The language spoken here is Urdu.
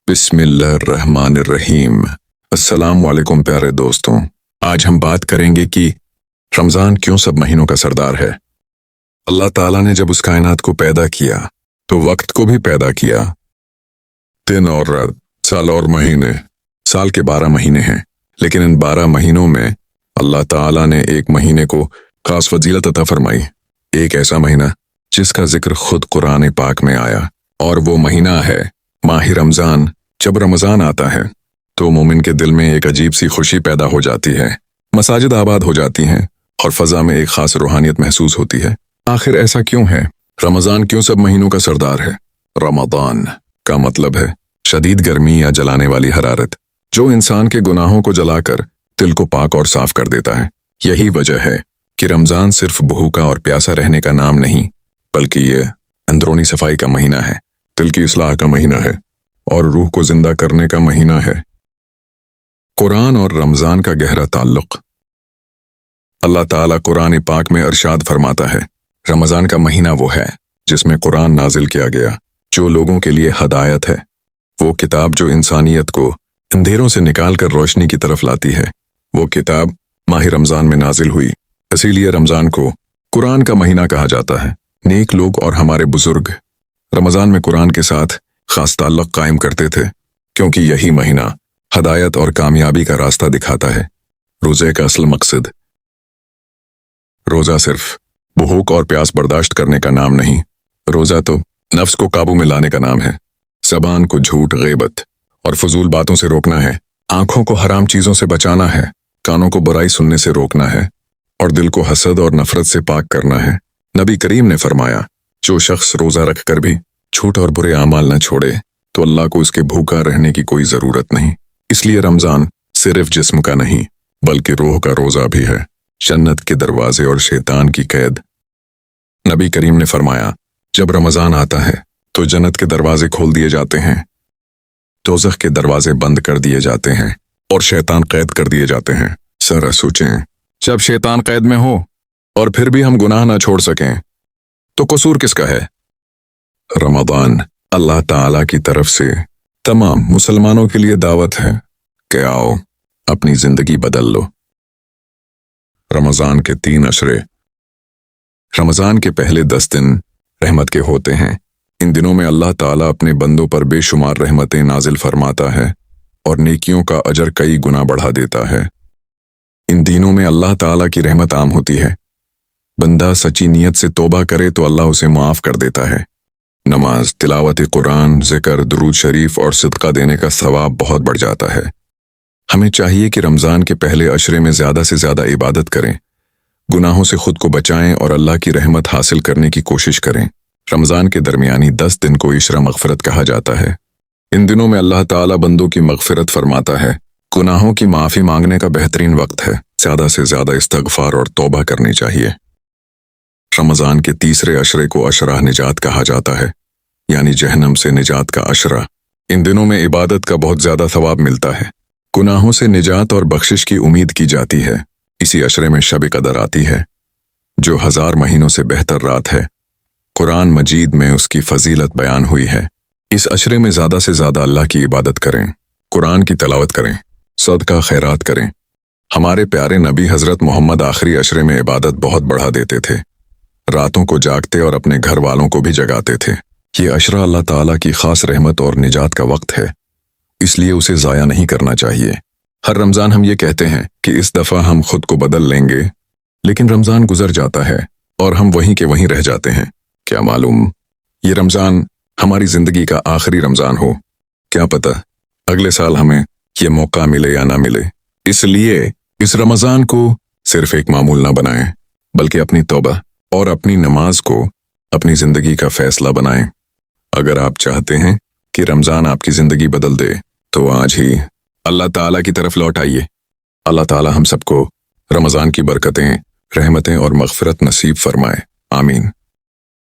بسم اللہ الرحمن الرحیم۔ السلام علیکم پیارے دوستوں، آج ہم بات کریں گے کہ رمضان کیوں سب مہینوں کا سردار ہے۔ اللہ تعالیٰ نے جب اس کائنات کو پیدا کیا تو وقت کو بھی پیدا کیا۔ دن اور رات، سال اور مہینے، سال کے 12 مہینے ہیں، لیکن ان 12 مہینوں میں اللہ تعالیٰ نے ایک مہینے کو خاص فضیلت عطا فرمائی، ایک ایسا مہینہ جس کا ذکر خود قرآن پاک میں آیا، اور وہ مہینہ ہے ماہ رمضان۔ جب رمضان آتا ہے تو مومن کے دل میں ایک عجیب سی خوشی پیدا ہو جاتی ہے، مساجد آباد ہو جاتی ہیں اور فضا میں ایک خاص روحانیت محسوس ہوتی ہے۔ آخر ایسا کیوں ہے؟ رمضان کیوں سب مہینوں کا سردار ہے؟ رمضان کا مطلب ہے شدید گرمی یا جلانے والی حرارت، جو انسان کے گناہوں کو جلا کر دل کو پاک اور صاف کر دیتا ہے۔ یہی وجہ ہے کہ رمضان صرف بھوکا اور پیاسا رہنے کا نام نہیں، بلکہ یہ اندرونی صفائی کا مہینہ ہے، دل کی اصلاح کا مہینہ ہے اور روح کو زندہ کرنے کا مہینہ ہے۔ قرآن اور رمضان کا گہرا تعلق۔ اللہ تعالیٰ قرآن پاک میں ارشاد فرماتا ہے، رمضان کا مہینہ وہ ہے جس میں قرآن نازل کیا گیا، جو لوگوں کے لیے ہدایت ہے، وہ کتاب جو انسانیت کو اندھیروں سے نکال کر روشنی کی طرف لاتی ہے۔ وہ کتاب ماہ رمضان میں نازل ہوئی، اسی لیے رمضان کو قرآن کا مہینہ کہا جاتا ہے۔ نیک لوگ اور ہمارے بزرگ رمضان میں قرآن کے ساتھ خاص تعلق قائم کرتے تھے، کیونکہ یہی مہینہ ہدایت اور کامیابی کا راستہ دکھاتا ہے۔ روزے کا اصل مقصد۔ روزہ صرف بھوک اور پیاس برداشت کرنے کا نام نہیں، روزہ تو نفس کو قابو میں لانے کا نام ہے۔ زبان کو جھوٹ، غیبت اور فضول باتوں سے روکنا ہے، آنکھوں کو حرام چیزوں سے بچانا ہے، کانوں کو برائی سننے سے روکنا ہے، اور دل کو حسد اور نفرت سے پاک کرنا ہے۔ نبی کریم نے فرمایا، جو شخص روزہ رکھ کر بھی جھوٹ اور برے اعمال نہ چھوڑے تو اللہ کو اس کے بھوکا رہنے کی کوئی ضرورت نہیں۔ اس لیے رمضان صرف جسم کا نہیں بلکہ روح کا روزہ بھی ہے۔ جنت کے دروازے اور شیطان کی قید۔ نبی کریم نے فرمایا، جب رمضان آتا ہے تو جنت کے دروازے کھول دیے جاتے ہیں، دوزخ کے دروازے بند کر دیے جاتے ہیں اور شیطان قید کر دیے جاتے ہیں۔ ذرا سوچیں، جب شیطان قید میں ہو اور پھر بھی ہم گناہ نہ چھوڑ سکیں تو قصور کس کا ہے؟ رمضان اللہ تعالیٰ کی طرف سے تمام مسلمانوں کے لیے دعوت ہے کہ آؤ اپنی زندگی بدل لو۔ رمضان کے 3 عشرے۔ رمضان کے پہلے 10 دن رحمت کے ہوتے ہیں۔ ان دنوں میں اللہ تعالیٰ اپنے بندوں پر بے شمار رحمتیں نازل فرماتا ہے اور نیکیوں کا اجر کئی گنا بڑھا دیتا ہے۔ ان دنوں میں اللہ تعالیٰ کی رحمت عام ہوتی ہے۔ بندہ سچی نیت سے توبہ کرے تو اللہ اسے معاف کر دیتا ہے۔ نماز، تلاوت قرآن، ذکر، درود شریف اور صدقہ دینے کا ثواب بہت بڑھ جاتا ہے۔ ہمیں چاہیے کہ رمضان کے پہلے عشرے میں زیادہ سے زیادہ عبادت کریں، گناہوں سے خود کو بچائیں اور اللہ کی رحمت حاصل کرنے کی کوشش کریں۔ رمضان کے درمیانی 10 دن کو عشرہ مغفرت کہا جاتا ہے۔ ان دنوں میں اللہ تعالیٰ بندوں کی مغفرت فرماتا ہے۔ گناہوں کی معافی مانگنے کا بہترین وقت ہے، زیادہ سے زیادہ استغفار اور توبہ کرنی چاہیے۔ رمضان کے تیسرے عشرے کو عشرہ نجات کہا جاتا ہے، یعنی جہنم سے نجات کا عشرہ۔ ان دنوں میں عبادت کا بہت زیادہ ثواب ملتا ہے، گناہوں سے نجات اور بخشش کی امید کی جاتی ہے۔ اسی عشرے میں شب قدر آتی ہے، جو 1000 مہینوں سے بہتر رات ہے۔ قرآن مجید میں اس کی فضیلت بیان ہوئی ہے۔ اس عشرے میں زیادہ سے زیادہ اللہ کی عبادت کریں، قرآن کی تلاوت کریں، صدقہ خیرات کریں۔ ہمارے پیارے نبی حضرت محمد آخری عشرے میں عبادت بہت بڑھا دیتے تھے، راتوں کو جاگتے اور اپنے گھر والوں کو بھی جگاتے تھے۔ یہ عشرہ اللہ تعالیٰ کی خاص رحمت اور نجات کا وقت ہے، اس لیے اسے ضائع نہیں کرنا چاہیے۔ ہر رمضان ہم یہ کہتے ہیں کہ اس دفعہ ہم خود کو بدل لیں گے، لیکن رمضان گزر جاتا ہے اور ہم وہیں کے وہیں رہ جاتے ہیں۔ کیا معلوم یہ رمضان ہماری زندگی کا آخری رمضان ہو؟ کیا پتہ اگلے سال ہمیں یہ موقع ملے یا نہ ملے۔ اس لیے اس رمضان کو صرف ایک معمول نہ بنائیں، بلکہ اپنی توبہ اور اپنی نماز کو اپنی زندگی کا فیصلہ بنائیں۔ اگر آپ چاہتے ہیں کہ رمضان آپ کی زندگی بدل دے تو آج ہی اللہ تعالیٰ کی طرف لوٹ آئیے۔ اللہ تعالیٰ ہم سب کو رمضان کی برکتیں، رحمتیں اور مغفرت نصیب فرمائے۔ آمین۔